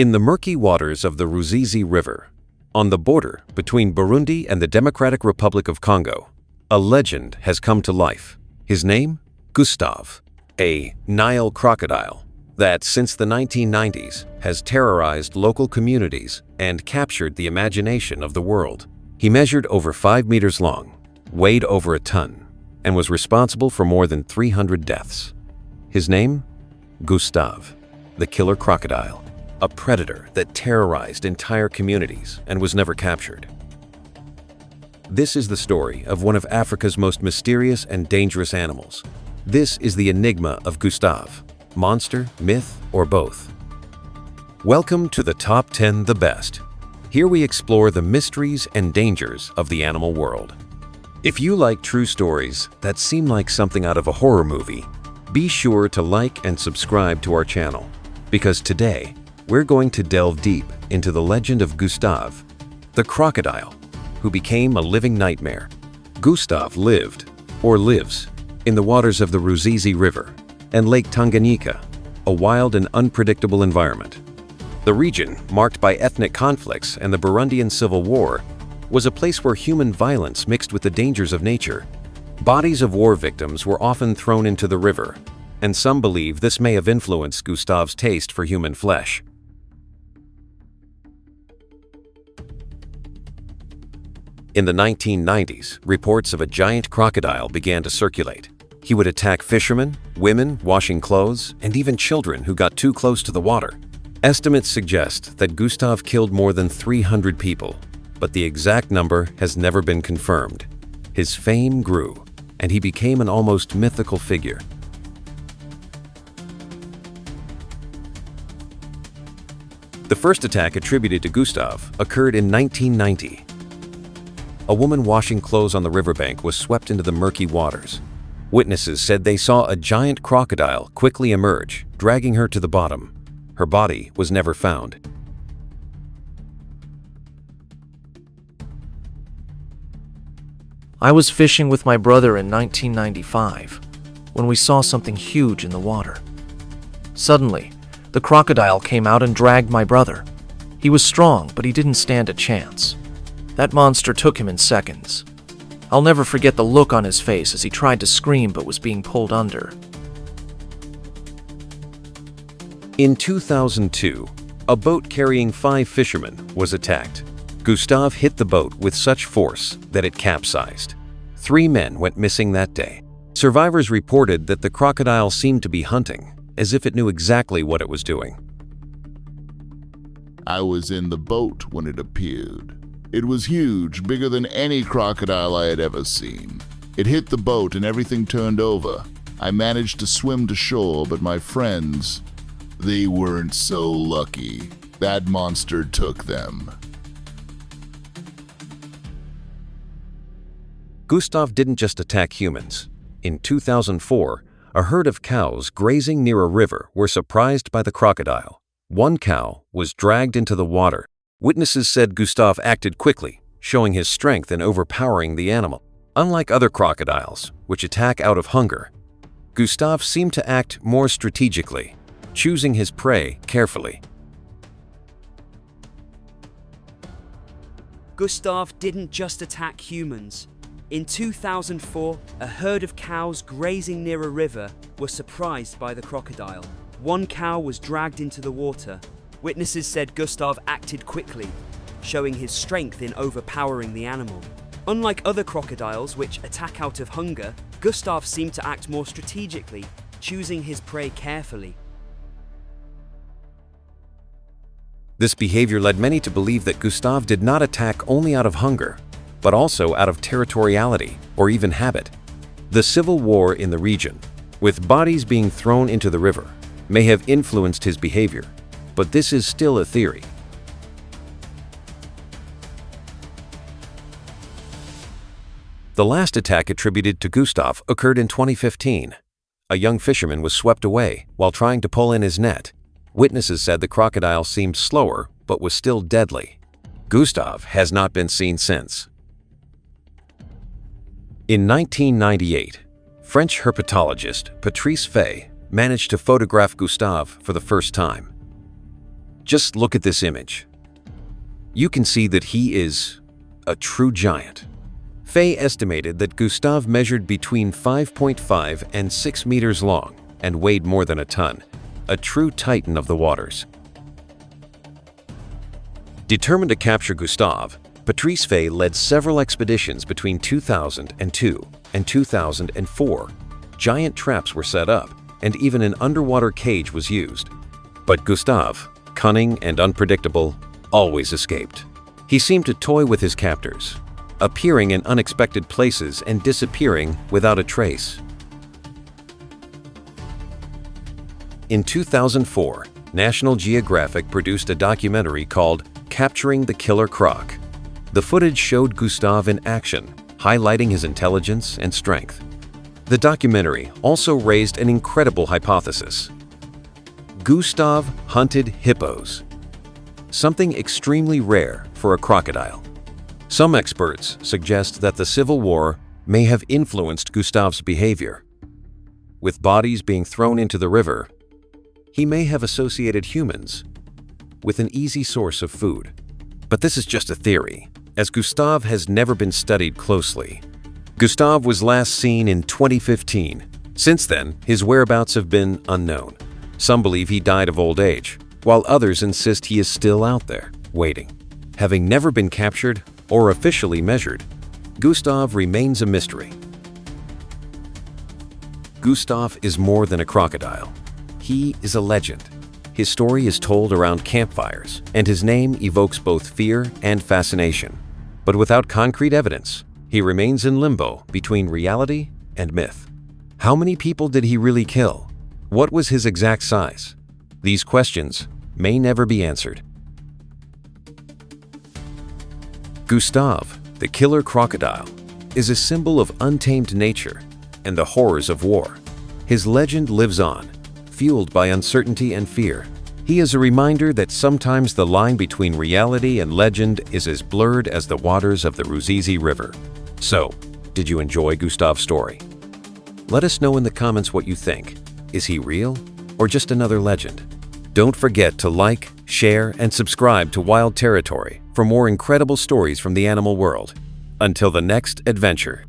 In the murky waters of the Ruzizi River, on the border between Burundi and the Democratic Republic of Congo, a legend has come to life. His name? Gustave, a Nile crocodile that, since the 1990s, has terrorized local communities and captured the imagination of the world. He measured over 5 meters long, weighed over a ton, and was responsible for more than 300 deaths. His name? Gustave, the killer crocodile, a predator that terrorized entire communities and was never captured. This is the story of one of Africa's most mysterious and dangerous animals. This is the enigma of Gustave, monster, myth, or both. Welcome to the Top 10 The Best. Here we explore the mysteries and dangers of the animal world. If you like true stories that seem like something out of a horror movie, be sure to like and subscribe to our channel, because today we're going to delve deep into the legend of Gustave, the crocodile who became a living nightmare. Gustave lived, or lives, in the waters of the Ruzizi River and Lake Tanganyika, a wild and unpredictable environment. The region, marked by ethnic conflicts and the Burundian Civil War, was a place where human violence mixed with the dangers of nature. Bodies of war victims were often thrown into the river, and some believe this may have influenced Gustave's taste for human flesh. In the 1990s, reports of a giant crocodile began to circulate. He would attack fishermen, women washing clothes, and even children who got too close to the water. Estimates suggest that Gustave killed more than 300 people, but the exact number has never been confirmed. His fame grew, and he became an almost mythical figure. The first attack attributed to Gustave occurred in 1990. A woman washing clothes on the riverbank was swept into the murky waters. Witnesses said they saw a giant crocodile quickly emerge, dragging her to the bottom. Her body was never found. I was fishing with my brother in 1995 when we saw something huge in the water. Suddenly, the crocodile came out and dragged my brother. He was strong, but he didn't stand a chance. That monster took him in seconds. I'll never forget the look on his face as he tried to scream but was being pulled under. In 2002, a boat carrying 5 fishermen was attacked. Gustave hit the boat with such force that it capsized. 3 men went missing that day. Survivors reported that the crocodile seemed to be hunting, as if it knew exactly what it was doing. I was in the boat when it appeared. It was huge, bigger than any crocodile I had ever seen. It hit the boat and everything turned over. I managed to swim to shore, but my friends, they weren't so lucky. That monster took them. Gustave didn't just attack humans. In 2004, a herd of cows grazing near a river were surprised by the crocodile. One cow was dragged into the water. Witnesses said Gustave acted quickly, showing his strength in overpowering the animal. Unlike other crocodiles, which attack out of hunger, Gustave seemed to act more strategically, choosing his prey carefully. Gustave didn't just attack humans. In 2004, a herd of cows grazing near a river were surprised by the crocodile. One cow was dragged into the water. Witnesses said Gustave acted quickly, showing his strength in overpowering the animal. Unlike other crocodiles which attack out of hunger, Gustave seemed to act more strategically, choosing his prey carefully. This behavior led many to believe that Gustave did not attack only out of hunger, but also out of territoriality or even habit. The civil war in the region, with bodies being thrown into the river, may have influenced his behavior, but this is still a theory. The last attack attributed to Gustave occurred in 2015. A young fisherman was swept away while trying to pull in his net. Witnesses said the crocodile seemed slower but was still deadly. Gustave has not been seen since. In 1998, French herpetologist Patrice Faye managed to photograph Gustave for the first time. Just look at this image. You can see that he is a true giant. Faye estimated that Gustave measured between 5.5 and 6 meters long and weighed more than a ton, a true titan of the waters. Determined to capture Gustave, Patrice Faye led several expeditions between 2002 and 2004. Giant traps were set up, and even an underwater cage was used. But Gustave, cunning and unpredictable, always escaped. He seemed to toy with his captors, appearing in unexpected places and disappearing without a trace. In 2004, National Geographic produced a documentary called Capturing the Killer Croc. The footage showed Gustave in action, highlighting his intelligence and strength. The documentary also raised an incredible hypothesis. Gustave hunted hippos, something extremely rare for a crocodile. Some experts suggest that the Civil War may have influenced Gustave's behavior. With bodies being thrown into the river, he may have associated humans with an easy source of food. But this is just a theory, as Gustave has never been studied closely. Gustave was last seen in 2015. Since then, his whereabouts have been unknown. Some believe he died of old age, while others insist he is still out there, waiting. Having never been captured or officially measured, Gustave remains a mystery. Gustave is more than a crocodile. He is a legend. His story is told around campfires, and his name evokes both fear and fascination. But without concrete evidence, he remains in limbo between reality and myth. How many people did he really kill? What was his exact size? These questions may never be answered. Gustave, the killer crocodile, is a symbol of untamed nature and the horrors of war. His legend lives on, fueled by uncertainty and fear. He is a reminder that sometimes the line between reality and legend is as blurred as the waters of the Ruzizi River. So, did you enjoy Gustave's story? Let us know in the comments what you think. Is he real or just another legend? Don't forget to like, share, and subscribe to Wild Territory for more incredible stories from the animal world. Until the next adventure.